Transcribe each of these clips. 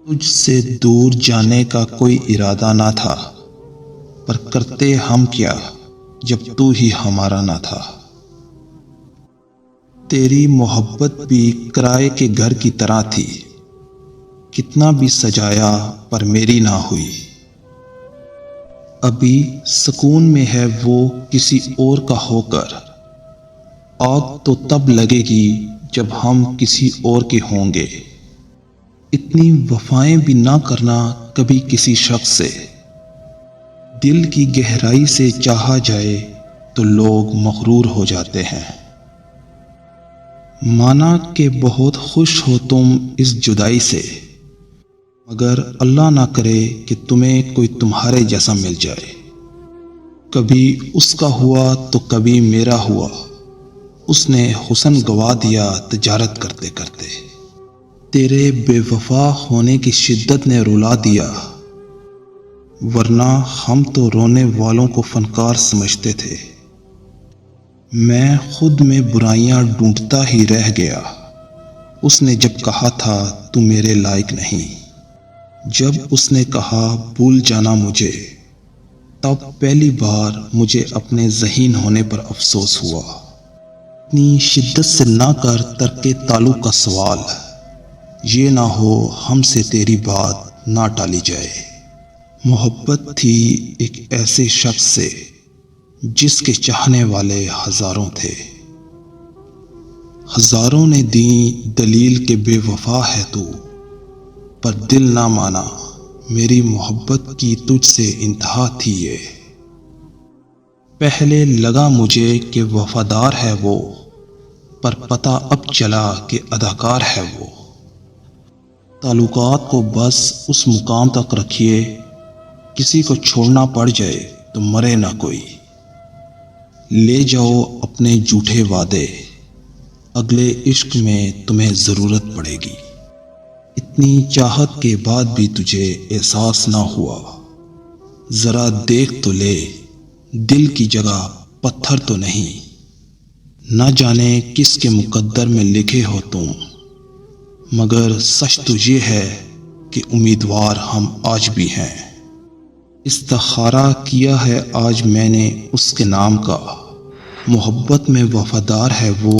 تجھ سے دور جانے کا کوئی ارادہ نہ تھا، پر کرتے ہم کیا جب تو ہی ہمارا نہ تھا۔ تیری محبت بھی کرائے کے گھر کی طرح تھی، کتنا بھی سجایا پر میری نہ ہوئی۔ ابھی سکون میں ہے وہ کسی اور کا ہو کر، آگ تو تب لگے گی جب ہم کسی اور کے ہوں گے۔ اتنی وفائیں بھی نہ کرنا کبھی کسی شخص سے، دل کی گہرائی سے چاہا جائے تو لوگ مغرور ہو جاتے ہیں۔ مانا کہ بہت خوش ہو تم اس جدائی سے، مگر اللہ نہ کرے کہ تمہیں کوئی تمہارے جیسا مل جائے۔ کبھی اس کا ہوا تو کبھی میرا ہوا، اس نے حسن گوا دیا تجارت کرتے کرتے۔ تیرے بے وفا ہونے کی شدت نے رلا دیا، ورنہ ہم تو رونے والوں کو فنکار سمجھتے تھے۔ میں خود میں برائیاں ڈھونڈتا ہی رہ گیا۔ اس نے جب کہا تھا تو میرے لائق نہیں، جب اس نے کہا بھول جانا مجھے، تب پہلی بار مجھے اپنے ذہین ہونے پر افسوس ہوا۔ اتنی شدت سے نہ کر ترک تعلق کا سوال، یہ نہ ہو ہم سے تیری بات نہ ٹالی جائے۔ محبت تھی ایک ایسے شخص سے جس کے چاہنے والے ہزاروں تھے، ہزاروں نے دیں دلیل کہ بے وفا ہے تو، پر دل نہ مانا میری محبت کی تجھ سے انتہا تھی یہ۔ پہلے لگا مجھے کہ وفادار ہے وہ، پر پتہ اب چلا کہ اداکار ہے وہ۔ تعلقات کو بس اس مقام تک رکھیے، کسی کو چھوڑنا پڑ جائے تو مرے نہ کوئی۔ لے جاؤ اپنے جھوٹے وعدے، اگلے عشق میں تمہیں ضرورت پڑے گی۔ اتنی چاہت کے بعد بھی تجھے احساس نہ ہوا، ذرا دیکھ تو لے دل کی جگہ پتھر تو نہیں۔ نہ جانے کس کے مقدر میں لکھے ہو تم، مگر سچ تو یہ ہے کہ امیدوار ہم آج بھی ہیں۔ استخارہ کیا ہے آج میں نے اس کے نام کا، محبت میں وفادار ہے وہ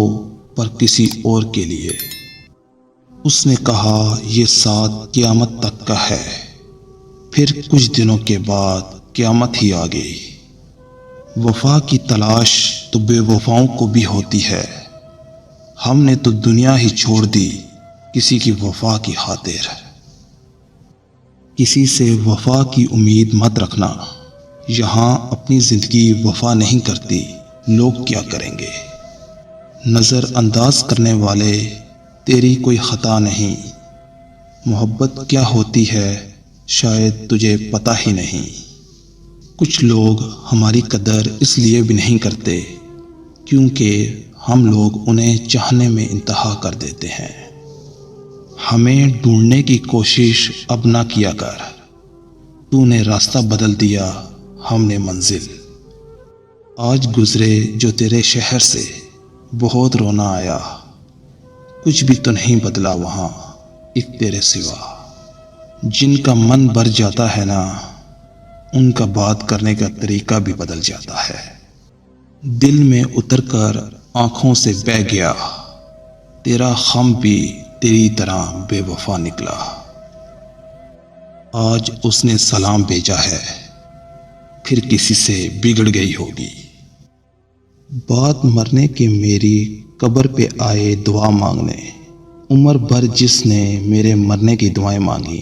پر کسی اور کے لیے۔ اس نے کہا یہ ساتھ قیامت تک کا ہے، پھر کچھ دنوں کے بعد قیامت ہی آ گئی۔ وفا کی تلاش تو بے وفاؤں کو بھی ہوتی ہے، ہم نے تو دنیا ہی چھوڑ دی کسی کی وفا کی خاطر۔ کسی سے وفا کی امید مت رکھنا، یہاں اپنی زندگی وفا نہیں کرتی، لوگ کیا کریں گے۔ نظر انداز کرنے والے تیری کوئی خطا نہیں، محبت کیا ہوتی ہے شاید تجھے پتہ ہی نہیں۔ کچھ لوگ ہماری قدر اس لیے بھی نہیں کرتے کیونکہ ہم لوگ انہیں چاہنے میں انتہا کر دیتے ہیں۔ ہمیں ڈھونڈنے کی کوشش اب نہ کیا کر، تو نے راستہ بدل دیا ہم نے منزل۔ آج گزرے جو تیرے شہر سے بہت رونا آیا، کچھ بھی تو نہیں بدلا وہاں ایک تیرے سوا۔ جن کا من بھر جاتا ہے نا، ان کا بات کرنے کا طریقہ بھی بدل جاتا ہے۔ دل میں اتر کر آنکھوں سے بہہ گیا، تیرا خم بھی تیری طرح بے وفا نکلا۔ آج اس نے سلام بھیجا ہے، پھر کسی سے بگڑ گئی ہوگی۔ بات مرنے کے میری قبر پہ آئے دعا مانگنے، عمر بھر جس نے میرے مرنے کی دعائیں مانگی۔